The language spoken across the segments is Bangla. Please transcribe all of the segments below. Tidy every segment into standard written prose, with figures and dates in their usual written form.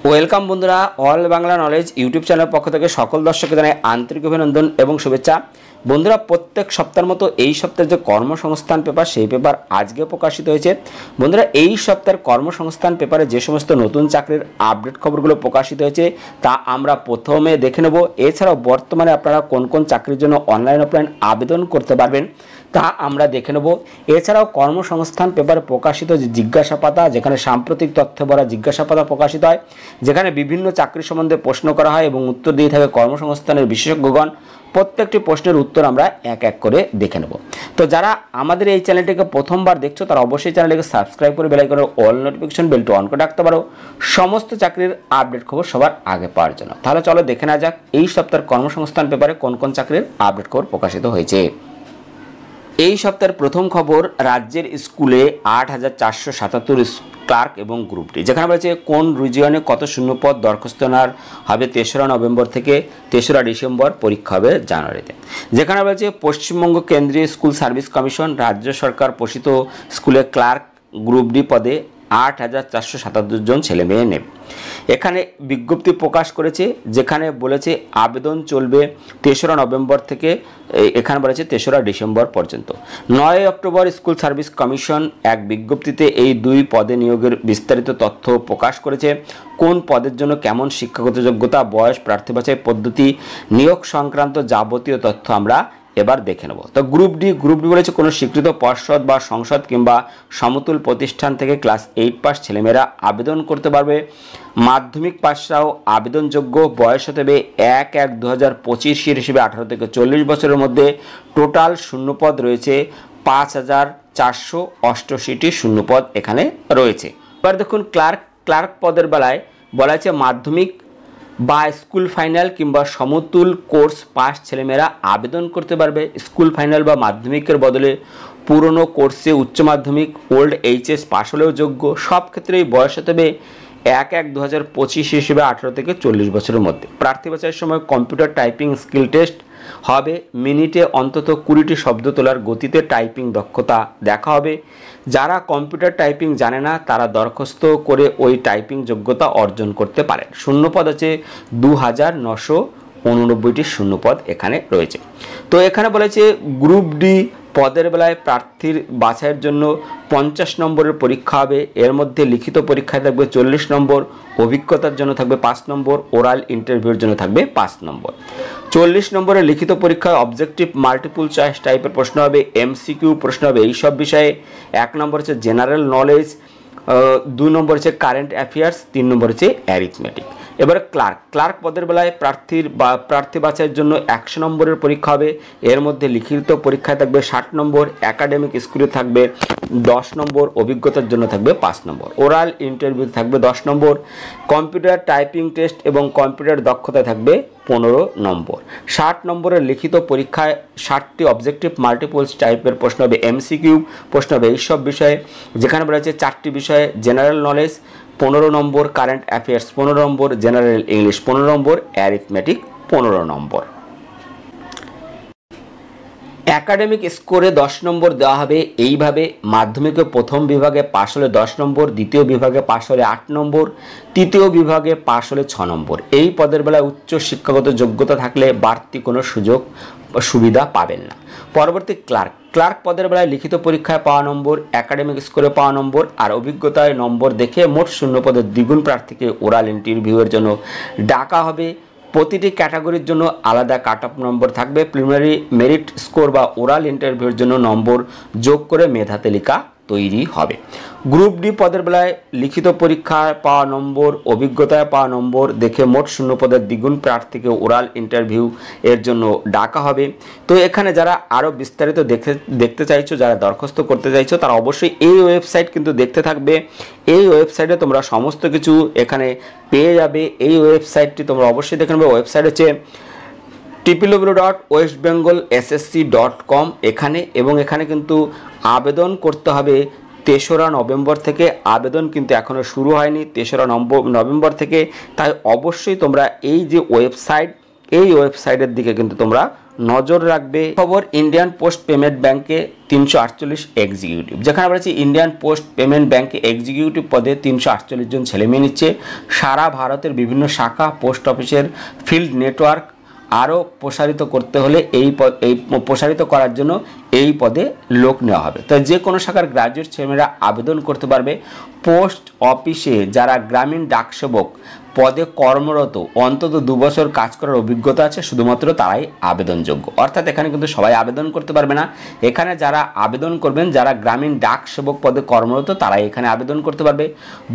ওয়েলকাম বন্ধুরা, all Bangla knowledge YouTube channel পক্ষ থেকে সকল দর্শককে জানাই আন্তরিক অভিনন্দন এবং শুভেচ্ছা। বন্ধুরা, প্রত্যেক সপ্তাহের মতো এই সপ্তাহের যে কর্মসংস্থান পেপার, সেই পেপার আজকে প্রকাশিত হয়েছে। বন্ধুরা, এই সপ্তাহের কর্মসংস্থান পেপারে যে সমস্ত নতুন চাকরির আপডেট খবরগুলো প্রকাশিত হয়েছে তা আমরা প্রথমে দেখে নেব। এছাড়াও বর্তমানে আপনারা কোন কোন চাকরির জন্য অনলাইন অফলাইন আবেদন করতে পারবেন তা আমরা দেখে নেব। এছাড়াও কর্মসংস্থান পেপারে প্রকাশিত যে জিজ্ঞাসাপাতা, যেখানে সাম্প্রতিক তথ্য ভরা জিজ্ঞাসাপাতা প্রকাশিত হয়, যেখানে বিভিন্ন চাকরি সম্বন্ধে প্রশ্ন করা হয় এবং উত্তর দিয়ে থাকে কর্মসংস্থানের বিশেষজ্ঞগণ, প্রত্যেকটি প্রশ্নের উত্তর আমরা এক এক করে দেখে নেব। তো যারা আমাদের এই চ্যানেলটিকে প্রথমবার দেখছো তারা অবশ্যই চ্যানেলটিকে সাবস্ক্রাইব করে বেল আইকনের অল নোটিফিকেশন বেলটি অন করে রাখতে পারো সমস্ত চাকরির আপডেট খবর সবার আগে পাওয়ার জন্য। তাহলে চলো দেখে নেওয়া যাক এই সপ্তাহের কর্মসংস্থান পেপারে কোন কোন চাকরির আপডেট খবর প্রকাশিত হয়েছে। এই সপ্তাহের প্রথম খবর, রাজ্যের স্কুলে ৮,৪৭৭ ক্লার্ক এবং গ্রুপ ডি, যেখানে বলেছে কোন রিজিয়নে কত শূন্যপদ দরখাস্ত নেওয়ার হবে ৩রা নভেম্বর থেকে ৩রা ডিসেম্বর, পরীক্ষা হবে জানুয়ারিতে। যেখানে বলেছে পশ্চিমবঙ্গ কেন্দ্রীয় স্কুল সার্ভিস কমিশন রাজ্য সরকার পোষিত স্কুলে ক্লার্ক গ্রুপ ডি পদে ৮,৪৭৭ জন ছেলে মেয়ে নেবে। এখানে বিজ্ঞপ্তি প্রকাশ করেছে, যেখানে বলেছে আবেদন চলবে ৩রা নভেম্বর থেকে, এখানে বলেছে ৩রা ডিসেম্বর পর্যন্ত। ৯ অক্টোবর স্কুল সার্ভিস কমিশন এক বিজ্ঞপ্তিতে এই দুই পদে নিয়োগের বিস্তারিত তথ্য প্রকাশ করেছে। কোন পদের জন্য কেমন শিক্ষাগত যোগ্যতা, বয়স, প্রার্থী বাছাই পদ্ধতি, নিয়োগ সংক্রান্ত যাবতীয় তথ্য আমরা এবার দেখে নেব। তো গ্রুপ ডি বলেছে কোনো স্বীকৃত পর্ষদ বা সংসদ কিংবা সমতুল প্রতিষ্ঠান থেকে ক্লাস 8 পাস ছেলেমেয়েরা আবেদন করতে পারবে। মাধ্যমিক পাসরাও আবেদনযোগ্য। বয়স হতে হবে ১/১/২০২৫ হিসেবে 18 থেকে 40 বছরের মধ্যে। টোটাল শূন্যপদ রয়েছে ৫,৪৮৮টি শূন্যপদ এখানে রয়েছে। এবার দেখুন, ক্লার্ক পদের বেলায় বলা আছে মাধ্যমিক বা স্কুল ফাইনাল কিংবা সমতুল কোর্স পাস ছেলেমেয়েরা আবেদন করতে পারবে। স্কুল ফাইনাল বা মাধ্যমিকের বদলে পুরনো কোর্সে উচ্চ মাধ্যমিক ওল্ড এইচএস পাস হলেও যোগ্য। সব ক্ষেত্রেই বয়স হতে হবে ১/১/২০২৫ হিসেবে 18 থেকে 40 বছরের মধ্যে। প্রার্থী বাছাইয়ের সময় কম্পিউটার টাইপিং স্কিল টেস্ট হবে। মিনিটে অন্তত 20টি শব্দ তোলার গতিতে টাইপিং দক্ষতা দেখা হবে। যারা কম্পিউটার টাইপিং জানে না তারা দরখাস্ত করে ওই টাইপিং যোগ্যতা অর্জন করতে পারেন। শূন্যপদ আছে ২,৯৮৯টি শূন্যপদ এখানে রয়েছে। তো এখানে বলেছে গ্রুপ ডি পদের বেলায় প্রার্থীর বাছাইয়ের জন্য 50 নম্বরের পরীক্ষা হবে। এর মধ্যে লিখিত পরীক্ষায় থাকবে 40 নম্বর, অভিজ্ঞতার জন্য থাকবে 5 নম্বর, ওরাল ইন্টারভিউর জন্য থাকবে 5 নম্বর। 40 নম্বরের লিখিত পরীক্ষায় অবজেক্টিভ মাল্টিপল চয়েস টাইপের প্রশ্ন হবে, এমসিকিউ প্রশ্ন হবে এই সব বিষয়ে। 1 নম্বর হচ্ছে জেনারেল নলেজ, 2 নম্বর হচ্ছে কারেন্ট অ্যাফেয়ার্স, 3 নম্বর হচ্ছে অ্যারিথমেটিক। এবার ক্লার্ক পদের বেলায় প্রার্থী বাছাইয়ের জন্য 100 নম্বরের পরীক্ষা হবে। এর মধ্যে লিখিত পরীক্ষায় থাকবে 60 নম্বর, একাডেমিক স্কুলে থাকবে 10 নম্বর, অভিজ্ঞতার জন্য থাকবে 5 নম্বর, ওরাল ইন্টারভিউ থাকবে 10 নম্বর, কম্পিউটার টাইপিং টেস্ট এবং কম্পিউটার দক্ষতা থাকবে 15 নম্বর। 60 নম্বরের লিখিত পরীক্ষায় 60টি অবজেক্টিভ মাল্টিপলস টাইপের প্রশ্ন হবে, এমসিকিউ প্রশ্ন হবে এইসব বিষয়ে, যেখানে বলা হচ্ছে 4টি বিষয়ে জেনারেল নলেজ 15 নম্বর, কারেন্ট অ্যাফেয়ার্স 15 নম্বর, জেনারেল ইংলিশ 15 নম্বর, অ্যারিথমেটিক 15 নম্বর। একাডেমিক স্কোরে 10 নম্বর দেওয়া হবে এইভাবে, মাধ্যমিকে প্রথম বিভাগে পাশ হলে 10 নম্বর, দ্বিতীয় বিভাগে পাশ হলে 8 নম্বর, তৃতীয় বিভাগে পাশ হলে 6 নম্বর। এই পদের বেলায় উচ্চ শিক্ষাগত যোগ্যতা থাকলে বাড়তি কোনো সুযোগ সুবিধা পাবেন না। পরবর্তী ক্লার্ক পদের বেলায় লিখিত পরীক্ষায় পাওয়া নম্বর, একাডেমিক স্কোরে পাওয়া নম্বর আর অভিজ্ঞতায় নম্বর দেখে মোট শূন্যপদের দ্বিগুণ প্রার্থীকে ওরাল ইন্টারভিউয়ের জন্য ডাকা হবে। প্রতিটি ক্যাটাগরির জন্য আলাদা কাট অফ নম্বর থাকবে। প্রিলিমিনারি মেরিট স্কোর বা ওরাল ইন্টারভিউর জন্য নম্বর যোগ করে মেধা তালিকা তৈরি হবে। গ্রুপ ডি পদের বেলায় লিখিত পরীক্ষায় পাওয়া নম্বর, অভিজ্ঞতায় পাওয়া নম্বর দেখে মোট শূন্যপদের দ্বিগুণ প্রার্থীকে ওরাল ইন্টারভিউ এর জন্য ডাকা হবে। তো এখানে যারা আরও বিস্তারিত দেখতে চাইছো, যারা দরখাস্ত করতে চাইছো, তারা অবশ্যই এই ওয়েবসাইট কিন্তু দেখতে থাকবে। এই ওয়েবসাইটে তোমরা সমস্ত কিছু এখানে পেয়ে যাবে। এই ওয়েবসাইটটি তোমরা অবশ্যই দেখে নেবে। ওয়েবসাইট হচ্ছে www.westbengalssc.com এখানে কিন্তু আবেদন করতে হবে 3রা নভেম্বর থেকে। আবেদন কিন্তু এখনও শুরু হয়নি 3রা নভেম্বর থেকে। তাই অবশ্যই তোমরা এই যে ওয়েবসাইট, এই ওয়েবসাইটের দিকে কিন্তু তোমরা নজর রাখবে। খবর ইন্ডিয়ান পোস্ট পেমেন্ট ব্যাংকে 348 এক্সিকিউটিভ, যেখানে বলেছি ইন্ডিয়ান পোস্ট পেমেন্ট ব্যাংকে এক্সিকিউটিভ পদে 348 জন ছেলেমেয়ে নিচ্ছে। সারা ভারতের বিভিন্ন শাখা পোস্ট অফিসের ফিল্ড নেটওয়ার্ক আরও প্রসারিত করতে হলে এই প্রসারিত করার জন্য এই পদে লোক নেওয়া হবে। তো যে কোনো শাখার গ্রাজুয়েট ছেলেমেয়েরা আবেদন করতে পারবে। পোস্ট অফিসে যারা গ্রামীণ ডাকসেবক পদে কর্মরত অন্তত 2 বছর কাজ করার অভিজ্ঞতা আছে শুধুমাত্র তারাই আবেদনযোগ্য। অর্থাৎ এখানে কিন্তু সবাই আবেদন করতে পারবে না। এখানে যারা আবেদন করবেন যারা গ্রামীণ ডাকসেবক পদে কর্মরত তারাই এখানে আবেদন করতে পারবে।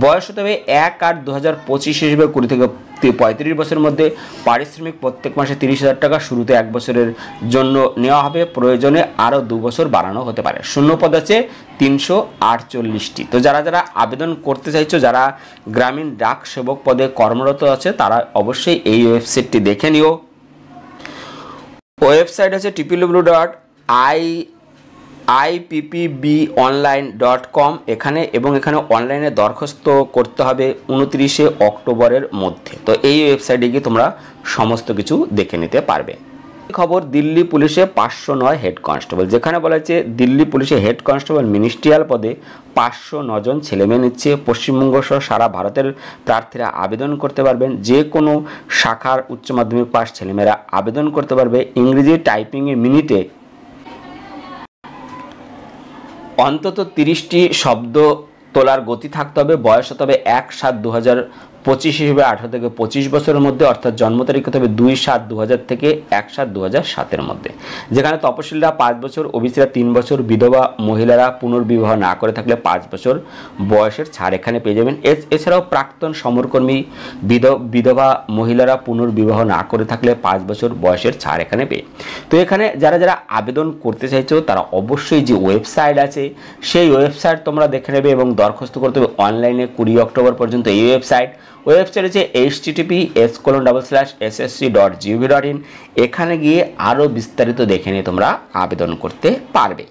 বয়স হতে হবে 1/8/2025 হিসেবে 20 থেকে 35 বছরের মধ্যে। পারিশ্রমিক প্রত্যেক মাসে 30,000 টাকা শুরুতে 1 বছরের জন্য নেওয়া হবে, প্রয়োজনে আরও 2 বছর বাড়ানো হতে পারে। শূন্য পদ আছে 348টি। তো যারা যারা আবেদন করতে চাইছো, যারা গ্রামীণ ডাক সেবক পদে কর্মরত আছে তারা অবশ্যই এই ওয়েবসাইটটি দেখে নিও। ওয়েবসাইট আছে www.ippbonline.com। এখানে অনলাইনে দরখাস্ত করতে হবে 29 অক্টোবরের মধ্যে। তো এই ওয়েবসাইটে গিয়ে তোমরা সমস্ত কিছু দেখে নিতে পারবে। খবর দিল্লি পুলিশে 509 হেড কনস্টেবল, যেখানে বলা হয়েছে দিল্লি পুলিশে হেড কনস্টেবল মিনিস্ট্রিয়াল পদে 509 জন ছেলেমেয়ে নিচ্ছে। পশ্চিমবঙ্গ সহ সারা ভারতের প্রার্থীরা আবেদন করতে পারবেন। যে কোনো শাখার উচ্চ মাধ্যমিক পাস ছেলেমেয়েরা আবেদন করতে পারবে। ইংরেজি টাইপিংয়ে মিনিটে অন্তত 30টি শব্দ তোলার গতি থাকতে হবে। বয়স হতে হবে 1/7/2025 হিসেবে 18 থেকে 25 বছরের মধ্যে, অর্থাৎ জন্ম তারিখ হতে হবে 2/7/2000 থেকে 1/7/2007 মধ্যে। যেখানে তপশিলরা 5 বছর, ওবিসিরা 3 বছর, বিধবা মহিলারা পুনর্বিবাহ না করে থাকলে 5 বছর বয়সের ছাড় এখানে পেয়ে যাবেন। এছাড়াও প্রাক্তন সমরকর্মী বিধবা মহিলারা পুনর্বিবাহ না করে থাকলে 5 বছর বয়সের ছাড় এখানে পেয়ে। তো এখানে যারা যারা আবেদন করতে চাইছো তারা অবশ্যই যে ওয়েবসাইট আছে সেই ওয়েবসাইট তোমরা দেখে নেবে এবং দরখাস্ত করতে হবে অনলাইনে 20 অক্টোবর পর্যন্ত। এই ওয়েবসাইট হচ্ছে https://ssc.gov.in। এখানে গিয়ে আরও বিস্তারিত দেখে নিয়ে তোমরা আবেদন করতে পারবে।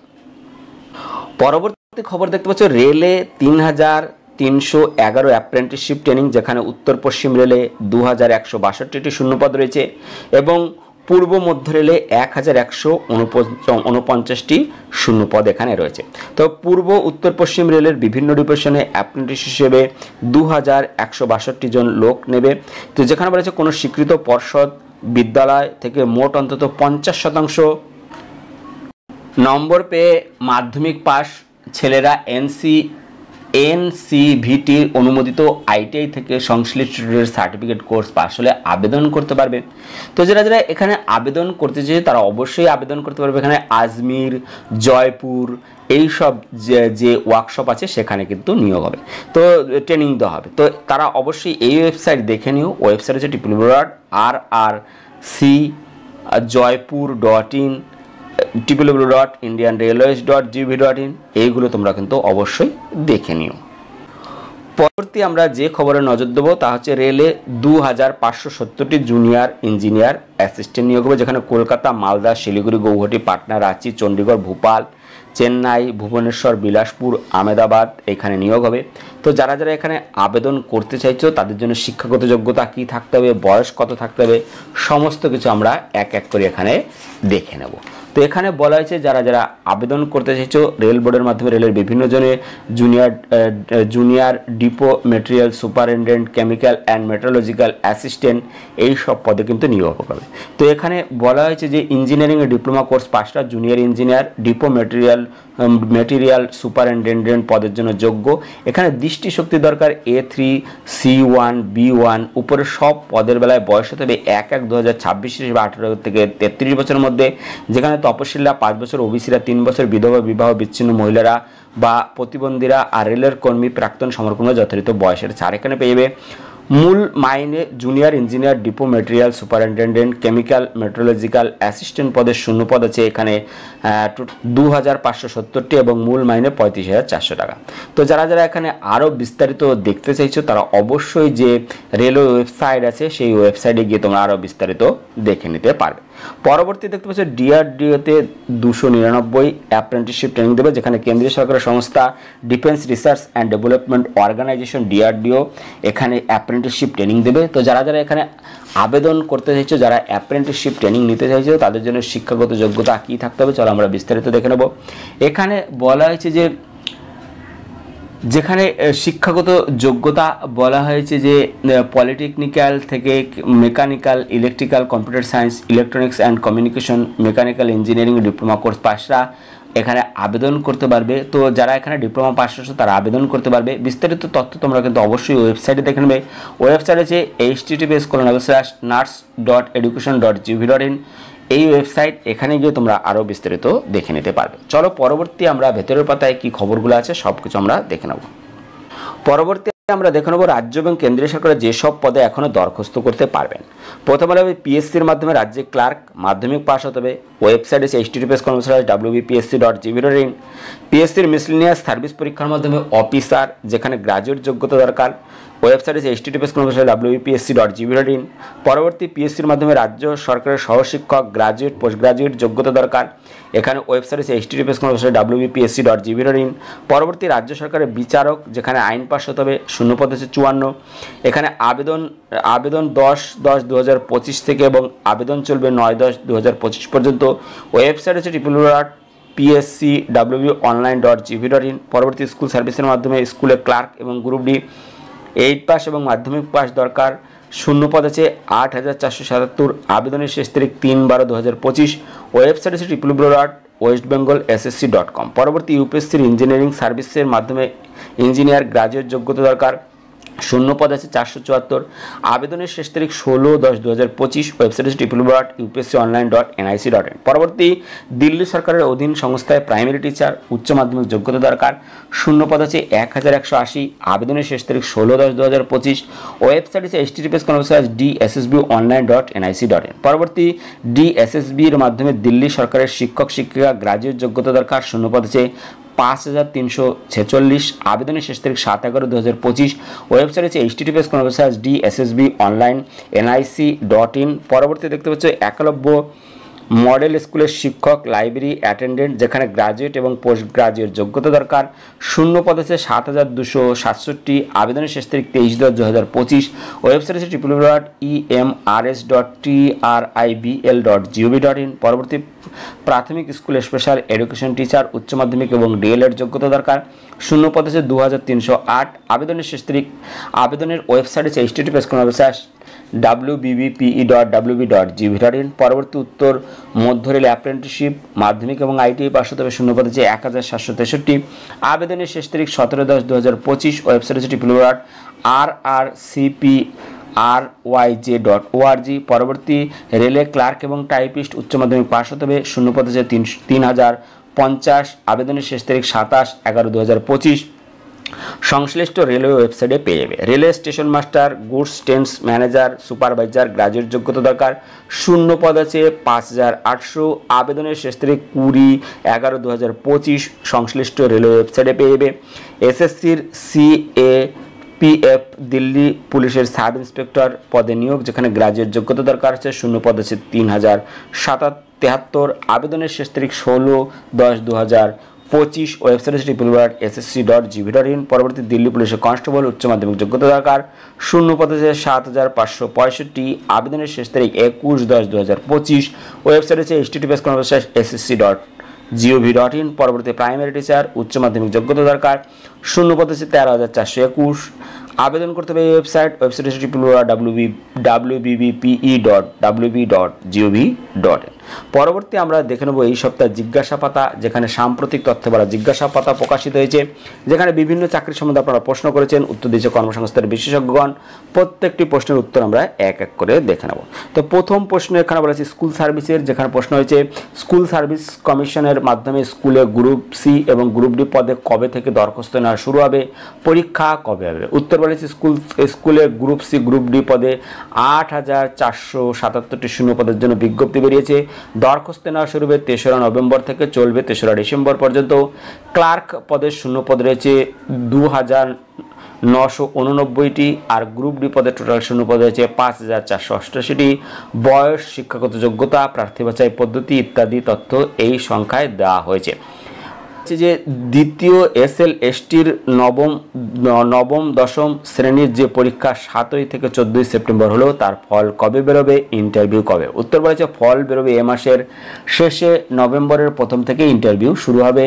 পরবর্তী খবর দেখতে পাচ্ছ রেলে 3,311 অ্যাপ্রেন্টিসশিপ ট্রেনিং, যেখানে উত্তর পশ্চিম রেলে 2,162টি শূন্যপদ রয়েছে এবং পূর্ব মধ্য রেলে 1,149টি শূন্যপদ এখানে রয়েছে। তো পূর্ব উত্তর পশ্চিম রেলের বিভিন্ন ডিভিশনে অ্যাপ্রেন্টিস হিসেবে 2,162 জন লোক নেবে। তো যেখানে বলেছে কোনো স্বীকৃত পর্ষদ বিদ্যালয় থেকে মোট অন্তত 50% নম্বর পেয়ে মাধ্যমিক পাস ছেলেরা এনসিভিটির অনুমোদিত আইটিআই থেকে সংশ্লিষ্ট সার্টিফিকেট কোর্স পাস হলে আবেদন করতে পারবে। তো যারা যারা এখানে আবেদন করতে চাইছে তারা অবশ্যই আবেদন করতে পারবে। এখানে আজমির, জয়পুর এইসব যে ওয়ার্কশপ আছে সেখানে কিন্তু নিয়োগ হবে, তো ট্রেনিং দেওয়া হবে। তো তারা অবশ্যই এই ওয়েবসাইট দেখে নিও। ওয়েবসাইট হচ্ছে www.rrcjoypur.in, www.indianrailways.gov.in। এইগুলো তোমরা কিন্তু অবশ্যই দেখে নিও। পরবর্তী আমরা যে খবরে নজর দেবো তা হচ্ছে রেলে 2,570টি জুনিয়র ইঞ্জিনিয়ার অ্যাসিস্ট্যান্ট নিয়োগ হবে, যেখানে কলকাতা, মালদা, শিলিগুড়ি, গৌহাটি, পাটনা, রাঁচি, চণ্ডীগড়, ভোপাল, চেন্নাই, ভুবনেশ্বর, বিলাসপুর, আহমেদাবাদ এখানে নিয়োগ হবে। তো যারা যারা এখানে আবেদন করতে চাইছো তাদের জন্য শিক্ষাগত যোগ্যতা কী থাকতে হবে, বয়স কত থাকতে হবে, সমস্ত কিছু আমরা এক এক করে এখানে দেখে নেব। তো এখানে বলা হয়েছে যারা যারা আবেদন করতে চাইছো রেল বোর্ডের মাধ্যমে রেলের বিভিন্ন জনে junior depot material superintendent, chemical and meteorological assistant এই সব পদে কিন্তু নিয়োগ হবে। তো এখানে বলা হয়েছে যে ইঞ্জিনিয়ারিংয়ে ডিপ্লোমা কোর্স পাসটা junior engineer depot material superintendent পদের জন্য যোগ্য। এখানে দৃষ্টিশক্তি দরকার A3, C1, B1। উপরের সব পদের বেলায় বয়স হতে হবে 1/1/2026 হিসেবে 18 থেকে 33 বছরের মধ্যে, যেখানে তপশিলরা 5 বছর, ওবিসিরা 3 বছর, বিধবা বিবাহ বিচ্ছিন্ন মহিলারা বা প্রতিবন্ধীরা আর রেলের কর্মী প্রাক্তন সমরকর্মী যথাযথ বয়সের ছাড় এখানে পেয়ে যাবে। মূল মাইনে junior engineer depot material superintendent chemical meteorological assistant পদের শূন্যপদ আছে এখানে 2,570টি এবং মূল মাইনে 35,400 টাকা। তো যারা যারা এখানে আরও বিস্তারিত দেখতে চাইছো তারা অবশ্যই যে রেলওয়ে ওয়েবসাইট আছে সেই ওয়েবসাইটে গিয়ে তোমরা আরও বিস্তারিত দেখে নিতে পারবে। পরবর্তী দেখতে পাচ্ছি ডিআরডিওতে 299 অ্যাপ্রেন্টিসশিপ ট্রেনিং দেবে, যেখানে কেন্দ্রীয় সরকারের সংস্থা defence research and development organisation DRDO এখানে অ্যাপ্রেন্টিসশিপ ট্রেনিং দেবে। তো যারা যারা এখানে আবেদন করতে চাইছো, যারা অ্যাপ্রেন্টিসশিপ ট্রেনিং নিতে চাইছো, তাদের জন্য শিক্ষাগত যোগ্যতা কী থাকতে হবে চলো আমরা বিস্তারিত দেখে নেব। এখানে বলা হয়েছে যে যেখানে শিক্ষাগত যোগ্যতা বলা হয়েছে যে পলিটেকনিক্যাল থেকে mechanical, electrical, computer science, electronics and communication, mechanical engineering diploma course পাসরা এখানে আবেদন করতে পারবে। তো যারা এখানে ডিপ্লোমা পাস করছে তারা আবেদন করতে পারবে। বিস্তারিত তথ্য তোমরা কিন্তু অবশ্যই ওয়েবসাইটে দেখে নেবে। ওয়েবসাইট আছে https://nars.education.gov.in। এই ওয়েবসাইট, এখানে গিয়ে তোমরা আরও বিস্তারিত দেখে নিতে পারবে। চলো পরবর্তী আমরা ভেতরের পাতায় কী খবরগুলো আছে সব কিছু আমরা দেখে নেব। পরবর্তী আমরা দেখে নেব রাজ্য এবং কেন্দ্রীয় সরকারের যেসব পদে এখনও দরখাস্ত করতে পারবেন। প্রথমে হবে পিএসসির মাধ্যমে রাজ্যে ক্লার্ক, মাধ্যমিক পাস হতে হবে। ওয়েবসাইট আছে https://wbpsc.gov.in। পিএসসির মিসলেনিয়াস সার্ভিস পরীক্ষার মাধ্যমে অফিসার, যেখানে গ্রাজুয়েট যোগ্যতা দরকার। ওয়েবসাইট আছে https://wbpsc.gov.in। পরবর্তী পিএসসির মাধ্যমে রাজ্য সরকারের সহশিক্ষক, গ্রাজুয়েট, পোস্ট গ্রাজুয়েট যোগ্যতা দরকার। এখানে ওয়েবসাইট আছে https://wbpsc.gov.in। পরবর্তী রাজ্য সরকারের বিচারক, যেখানে আইন পাস হতে হবে, শূন্য পদ আছে 54। এখানে আবেদন 10/10/2025 থেকে এবং আবেদন চলবে 9/10/2025 পর্যন্ত। ওয়েবসাইট আছে www.pscwonline.gov.in। পরবর্তী স্কুল সার্ভিসের মাধ্যমে স্কুলে ক্লার্ক এবং গ্রুপ ডি 8 পাস এবং মাধ্যমিক পাস দরকার। শূন্য পদ আছে 8477। আবেদনের শেষ তারিখ 3/12/2025। ওয়েবসাইট আছে www.westbengalssc.com। পরবর্তী ইউপিএসসির ইঞ্জিনিয়ারিং সার্ভিসের মাধ্যমে ইঞ্জিনিয়ার, গ্রাজুয়েট যোগ্যতা দরকার। শূন্য পদ আছে 474। আবেদনের শেষ তারিখ 16/10/2025। ওয়েবসাইট আছে www.upsconline.nic.in। পরবর্তী দিল্লি সরকারের অধীন সংস্থায় প্রাইমারি টিচার, উচ্চ মাধ্যমিক যোগ্যতা দরকার। শূন্য পদ আছে 1180। আবেদনের শেষ তারিখ 16/10/2025। ওয়েবসাইট আছে https://dssbonline.nic.in। পরবর্তী ডিএসএসবির মাধ্যমে দিল্লি সরকারের শিক্ষক শিক্ষিকা, গ্রাজুয়েট যোগ্যতা দরকার। শূন্য পদ আছে 5346। আবেদনের শেষ তারিখ 7/11/2025। ওয়েবসাইট আছে https://dssbonline.nic.in। পরবর্তী দেখতে পাচ্ছ একলব্য মডেল স্কুলের শিক্ষক, লাইব্রেরি অ্যাটেন্ডেন্ট, যেখানে গ্রাজুয়েট এবং পোস্ট গ্রাজুয়েট যোগ্যতা দরকার। শূন্য পদ আছে 7267। আবেদনের শেষ তারিখ 23/10/2025। ওয়েবসাইট আছে www.emrs.tribl.gov.in। পরবর্তী প্রাথমিক স্কুলে স্পেশাল এডুকেশন টিচার, উচ্চ মাধ্যমিক এবং ডিএলএড যোগ্যতা দরকার। শূন্য পদ আছে 2308। আবেদনের শেষ তারিখ, আবেদনের ওয়েবসাইট আছে https://wbbpe.wb.gov.in। পরবর্তী উত্তর মধ্য রেল অ্যাপ্রেন্টিসশিপ, মাধ্যমিক এবং আইটিআই পাস হতে হবে। শূন্য পদ আছে 1763। আবেদনের শেষ তারিখ 17/10/2025। ওয়েবসাইট আছে www.rrcprYJ.org। পরবর্তী রেলে ক্লার্ক এবং টাইপিস্ট, উচ্চ মাধ্যমিক পাস হতে হবে। শূন্য পদ আছে 3050। আবেদনের শেষ তারিখ 27/11/2025। সংশ্লিষ্ট রেলওয়ে ওয়েবসাইটে পেয়ে যাবে। Railway station master, goods trains manager, supervisor, graduate যোগ্যতা দরকার। শূন্য পদ আছে 5800। আবেদনের শেষ তারিখ 20/11/2025। সংশ্লিষ্ট রেলওয়ে ওয়েবসাইটে পেয়ে যাবে। এসএসসির CAPF দিল্লি পুলিশের সাব ইন্সপেক্টর পদে নিয়োগ, যেখানে গ্রাজুয়েট যোগ্যতা দরকার আছে। শূন্য পদ আছে 3073। আবেদনের শেষ তারিখ 16/10/2025। ওয়েবসাইট আছে www.ssc.gov.in। পরবর্তী দিল্লি পুলিশের কনস্টেবল, উচ্চ মাধ্যমিক যোগ্যতা দরকার। শূন্য পদ আছে 7565। আবেদনের শেষ তারিখ 21/10/2025। ওয়েবসাইট আছে https://ssc.gov.in। পরবর্তী প্রাইমারি টিচার, উচ্চ মাধ্যমিক যোগ্যতা দরকার। শূন্য পদ আছে 13421। আবেদন করতে হবে এই ওয়েবসাইট আছে www.wbbe.wb.gov.in। পরবর্তী আমরা দেখে নেব এই সপ্তাহে জিজ্ঞাসা পাতা, যেখানে সাম্প্রতিক তথ্য বলা জিজ্ঞাসা পাতা প্রকাশিত হয়েছে, যেখানে বিভিন্ন চাকরির সম্বন্ধে আপনারা প্রশ্ন করেছেন, উত্তর দিয়েছে কর্মসংস্থানের বিশেষজ্ঞগণ। প্রত্যেকটি প্রশ্নের উত্তর আমরা এক এক করে দেখে নেব। তো প্রথম প্রশ্ন এখানে বলা আছে স্কুল সার্ভিসের, যেখানে প্রশ্ন হয়েছে স্কুল সার্ভিস কমিশনের মাধ্যমে স্কুলে গ্রুপ সি এবং গ্রুপ ডি পদে কবে থেকে দরখাস্ত নেওয়া নেওয়া শুরু হবে, পরীক্ষা কবে হবে? উত্তর বলেছে স্কুলে গ্রুপ সি গ্রুপ ডি পদে 8,477টি শূন্য পদের জন্য বিজ্ঞপ্তি বেরিয়েছে। দরখাস্ত নেওয়া শুরু হবে 3রা নভেম্বর থেকে, চলবে 3রা ডিসেম্বর পর্যন্ত। ক্লার্ক পদের শূন্য পদ রয়েছে 2,989টি, আর গ্রুপ ডি পদের টোটাল শূন্য পদ রয়েছে 5,488টি। বয়স, শিক্ষাগত যোগ্যতা, প্রার্থী বাছাই পদ্ধতি ইত্যাদি তথ্য এই সংখ্যায় দেওয়া হয়েছে। যে দ্বিতীয় SL/STর নবম দশম শ্রেণীর যে পরীক্ষা 7 থেকে 14 সেপ্টেম্বর হলো, তার ফল কবে বেরোবে? ইন্টারভিউ কবে? উত্তর বলেছে ফল বেরোবে এ মাসের শেষে, নভেম্বরের প্রথম থেকে ইন্টারভিউ শুরু হবে,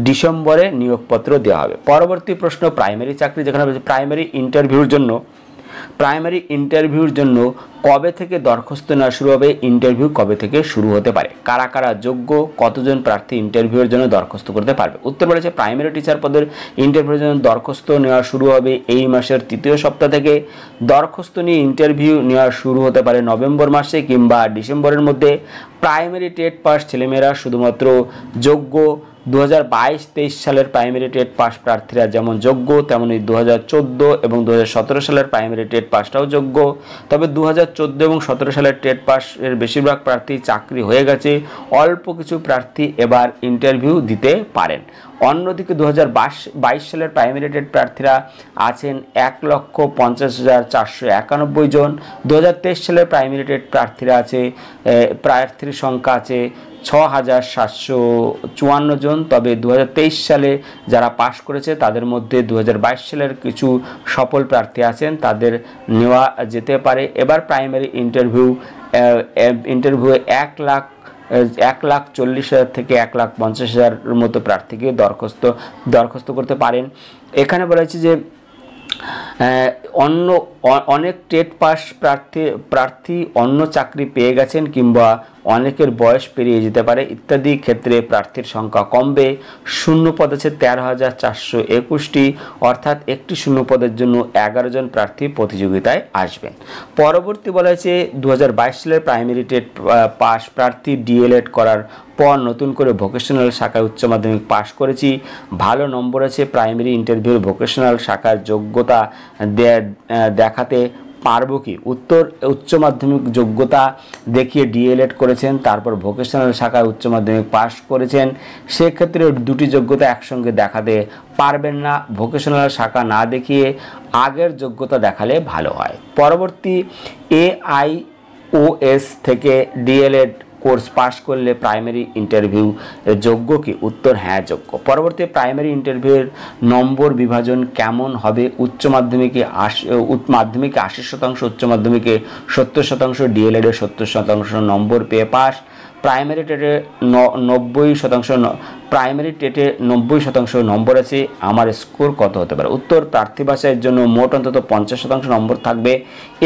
ডিসেম্বরে নিয়োগপত্র দেওয়া হবে। পরবর্তী প্রশ্ন, প্রাইমারি চাকরি, যেখানে প্রাইমারি ইন্টারভিউর জন্য কবে থেকে দরখাস্ত নেওয়া শুরু হবে? ইন্টারভিউ কবে থেকে শুরু হতে পারে? কারা কারা যোগ্য? কতজন প্রার্থী ইন্টারভিউয়ের জন্য দরখাস্ত করতে পারবে? উত্তর বলেছে প্রাইমারি টিচার পদের ইন্টারভিউর জন্য দরখাস্ত নেওয়া শুরু হবে এই মাসের 3য় সপ্তাহ থেকে। দরখাস্ত নিয়ে ইন্টারভিউ নেওয়া শুরু হতে পারে নভেম্বর মাসে কিংবা ডিসেম্বরের মধ্যে। প্রাইমারি টেট পাস ছেলেমেয়েরা শুধুমাত্র যোগ্য। 2022-23 সালের প্রাইমারি টেট পাস প্রার্থীরা যেমন যোগ্য, তেমনি 2014 এবং 2017 সালের প্রাইমারি টেট পাসটাও যোগ্য। তবে 2014 এবং 17 সালের টেট পাসের বেশিরভাগ প্রার্থী চাকরি হয়ে গেছে, অল্প কিছু প্রার্থী এবার ইন্টারভিউ দিতে পারেন। অন্যদিকে 2022 সালের প্রাইমারি টেট প্রার্থীরা আছেন 1,50,491 জন। 2023 সালের প্রাইমারি টেট প্রার্থীরা আছে প্রার্থীর সংখ্যা আছে 6,754 জন। তবে 2023 সালে যারা পাশ করেছে তাদের মধ্যে 2022 সালের কিছু সফল প্রার্থী আছেন, তাদের নেওয়া যেতে পারে। এবার প্রাইমারি ইন্টারভিউয়ে 1,40,000 থেকে 1,50,000 মতো প্রার্থীকে দরখাস্ত করতে পারেন। এখানে বলা হয়েছে যে অনেক টেট পাস প্রার্থী অন্য চাকরি পেয়ে গেছেন কিংবা অনেকের বয়স পেরিয়ে যেতে পারে ইত্যাদি ক্ষেত্রে প্রার্থীর সংখ্যা কমবে। শূন্য পদ আছে 13,421টি, অর্থাৎ একটি শূন্য পদের জন্য 11 জন প্রার্থী প্রতিযোগিতায় আসবেন। পরবর্তী বলা হয়েছে 2022 সালের প্রাইমারি টেট পাস প্রার্থী ডিএলএড করার পর নতুন করে ভোকেশনাল শাখায় উচ্চ মাধ্যমিক পাশ করেছি, ভালো নম্বর আছে, প্রাইমারি ইন্টারভিউর ভোকেশনাল শাখার যোগ্যতা দেখাতে পারবো কি? উত্তর, উচ্চ মাধ্যমিক যোগ্যতা দেখিয়ে ডিএলএড করেছেন, তারপর ভোকেশনাল শাখায় উচ্চ মাধ্যমিক পাশ করেছেন, সেক্ষেত্রে দুটি যোগ্যতা একসঙ্গে দেখাতে পারবেন না। ভোকেশনাল শাখা না দেখিয়ে আগের যোগ্যতা দেখালে ভালো হয়। পরবর্তী, AIOS থেকে ডিএলএড কোর্স পাশ করলে প্রাইমারি ইন্টারভিউ যোগ্য কি? উত্তর, হ্যাঁ যোগ্য। পরবর্তী, প্রাইমারি ইন্টারভিউয়ের নম্বর বিভাজন কেমন হবে? উচ্চ মাধ্যমিকে 80%, উচ্চ মাধ্যমিকে 70%, ডিএলএডে 70% নম্বর পেয়ে পাস। প্রাইমারি টেটে 90% নম্বর আছে, আমার স্কোর কত হতে পারে? উত্তর, প্রার্থী বাছাইয়ের জন্য মোট অন্তত 50% নম্বর থাকবে।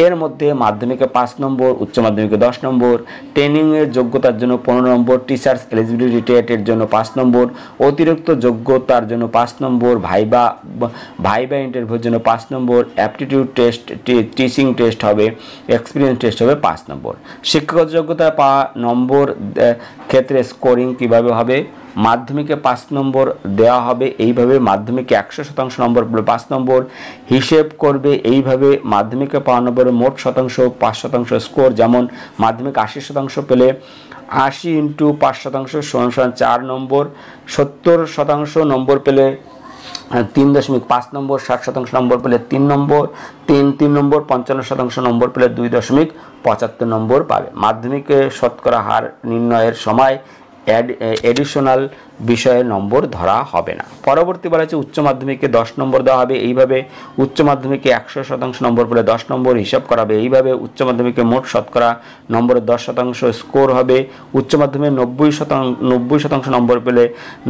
এর মধ্যে মাধ্যমিকে 5 নম্বর, উচ্চ মাধ্যমিকে 10 নম্বর, ট্রেনিংয়ের যোগ্যতার জন্য 15 নম্বর, টিচার্স এলিজিবিলিটি টেটের জন্য 5 নম্বর, অতিরিক্ত যোগ্যতার জন্য 5 নম্বর, ভাইবা ইন্টারভিউর জন্য 5 নম্বর, অ্যাপটিটিউড টেস্ট, টিচিং টেস্ট হবে, এক্সপিরিয়েন্স টেস্ট হবে 5 নম্বর। শিক্ষাগত যোগ্যতা পাওয়া নম্বর ক্ষেত্রে স্কোরিং কিভাবে হবে? মাধ্যমিকে 5 নম্বর দেওয়া হবে, এইভাবে মাধ্যমিকে 100% নম্বর পেলে 5 নম্বর হিসেব করবে। এইভাবে মাধ্যমিকে পাওয়া নম্বরের মোট শতাংশ 5% স্কোর, যেমন মাধ্যমিক 80% পেলে 80 × 5% = 4 নম্বর, 70% নম্বর পেলে 3.5 নম্বর, 60% নম্বর পেলে 3 নম্বর, 3 নম্বর, 55% নম্বর পেলে 2.75 নম্বর পাবে। মাধ্যমিকে শতকরা হার নির্ণয়ের সময় এডিশনাল বিষয়ের নম্বর ধরা হবে না। পরবর্তী বলা হচ্ছে উচ্চ মাধ্যমিকে 10 নম্বর দেওয়া হবে, এইভাবে উচ্চ মাধ্যমিকে 100% নম্বর পেলে 10 নম্বর হিসাব করা হবে। এইভাবে উচ্চ মাধ্যমিকে মোট শতকরা নম্বরের 10% স্কোর হবে। উচ্চ মাধ্যমিকে 90% নম্বর পেলে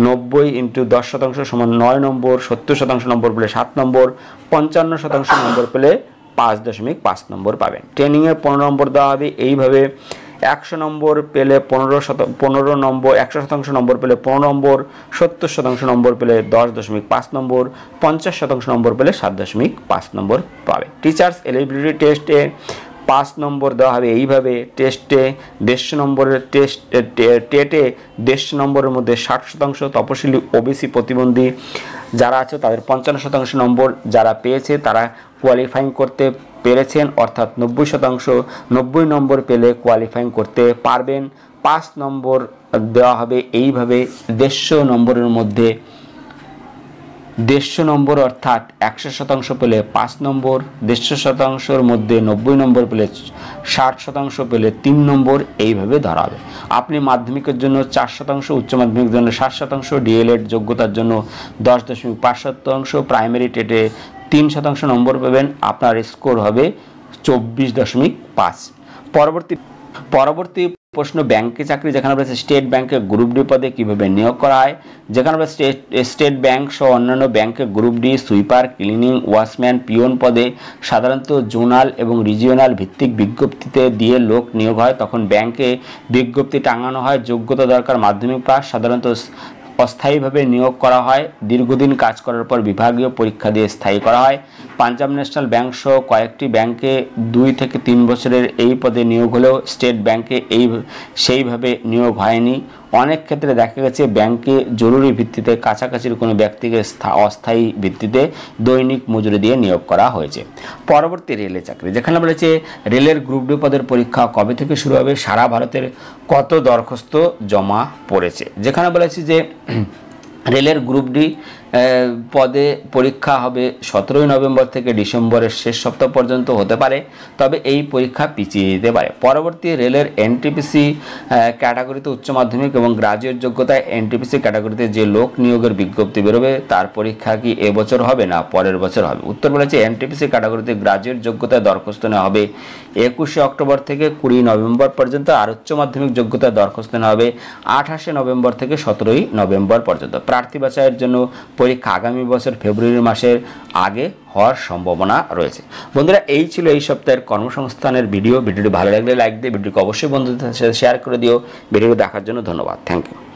90 × 10% = 9 নম্বর, 70% নম্বর পেলে 7 নম্বর, 55% নম্বর পেলে 5.5 নম্বর পাবেন। ট্রেনিংয়ে 15 নম্বর দেওয়া হবে, এইভাবে 100 নম্বর পেলে 15 নম্বর, 100% নম্বর পেলে 15 নম্বর, 70% নম্বর পেলে 10.5 নম্বর, 50% নম্বর পেলে 7.5 নম্বর পাবে। টিচার্স এলিজিবিলিটি টেস্টে 5 নম্বর দেওয়া হবে, এইভাবে টেস্টে 150 নম্বরের টেটে 150 নম্বরের মধ্যে 60%, তপশিলি, ওবিসি, প্রতিবন্ধী যারা আছে তাদের 55% নম্বর যারা পেয়েছে তারা কোয়ালিফাইং করতে পেরেছেন, অর্থাৎ 90 নম্বর পেলে কোয়ালিফাইং করতে পারবেন। 5 নম্বর দেওয়া হবে এইভাবে 150 নম্বরের মধ্যে 150 নম্বর অর্থাৎ 100% পেলে 5 নম্বর, 150%-র মধ্যে 90 নম্বর পেলে 60% পেলে 3 নম্বর, এইভাবে ধরা হবে। আপনি মাধ্যমিকের জন্য 4%, উচ্চ মাধ্যমিকের জন্য 60%, ডিএলএড যোগ্যতার জন্য 10.5%, প্রাইমারি টেটে 3% নম্বর পাবেন, আপনার স্কোর হবে 24.5। পরবর্তী প্রশ্ন, ব্যাংকে চাকরি যেখানে রয়েছে স্টেট ব্যাংকে গ্রুপ ডি পদে কিভাবে নিয়োগ করা হয়। যেখানে রয়েছে স্টেট ব্যাংক সহ অন্যান্য ব্যাংকে group D, sweeper, cleaning, watchman, peon পদে সাধারণত জোনাল এবং রিজিওনাল ভিত্তিক বিজ্ঞপ্তিতে দিয়ে লোক নিয়োগ হয়। তখন ব্যাংকে বিজ্ঞপ্তি টাঙানো হয়, যোগ্যতা দরকার মাধ্যমিক পাস। সাধারণত অস্থায়ীভাবে নিয়োগ করা হয়, দীর্ঘদিন কাজ করার পর বিভাগীয় পরীক্ষা দিয়ে স্থায়ী করা হয়। পাঞ্জাব ন্যাশনাল ব্যাংক সহ কয়েকটি ব্যাংকে 2 থেকে 3 বছরের এই পদে নিয়োগ হলেও স্টেট ব্যাংকে সেইভাবে নিয়োগ হয়নি। অনেক ক্ষেত্রে দেখা গেছে ব্যাংকে জরুরি ভিত্তিতে কাছাকাছির কোনো ব্যক্তিকে অস্থায়ী ভিত্তিতে দৈনিক মজুরি দিয়ে নিয়োগ করা হয়েছে। পরবর্তী রেলের চাকরি যেখানে বলেছে রেলের গ্রুপ ডি পদের পরীক্ষা কবে থেকে শুরু হবে, সারা ভারতের কত দরখাস্ত জমা পড়েছে। যেখানে বলেছে যে রেলের গ্রুপ ডি পদে পরীক্ষা হবে 17 নভেম্বর থেকে ডিসেম্বরের শেষ সপ্তাহ পর্যন্ত হতে পারে, তবে এই পরীক্ষা পিছিয়ে যেতে পারে। পরবর্তী রেলের এনটিপিসি ক্যাটাগরিতে উচ্চ মাধ্যমিক এবং গ্রাজুয়েট যোগ্যতায় এনটিপিসি ক্যাটাগরিতে যে লোক নিয়োগের বিজ্ঞপ্তি বেরোবে তার পরীক্ষা কি এবছর হবে না পরের বছর হবে। উত্তর বলেছে এনটিপিসি ক্যাটাগরিতে গ্রাজুয়েট যোগ্যতায় দরখাস্ত নেওয়া হবে 21 অক্টোবর থেকে 20 নভেম্বর পর্যন্ত, আর উচ্চ মাধ্যমিক যোগ্যতায় দরখাস্ত নেওয়া হবে 28 নভেম্বর থেকে 17 নভেম্বর পর্যন্ত। প্রার্থী বাছাইয়ের জন্য পরীক্ষা আগামী বছর ফেব্রুয়ারি মাসের আগে হওয়ার সম্ভাবনা রয়েছে। বন্ধুরা, এই ছিল এই সপ্তাহের কর্মসংস্থানের ভিডিওটি ভালো লাগলে লাইক দিয়ে ভিডিওকে অবশ্যই বন্ধুদের সাথে শেয়ার করে দিও। ভিডিও দেখার জন্য ধন্যবাদ। Thank you.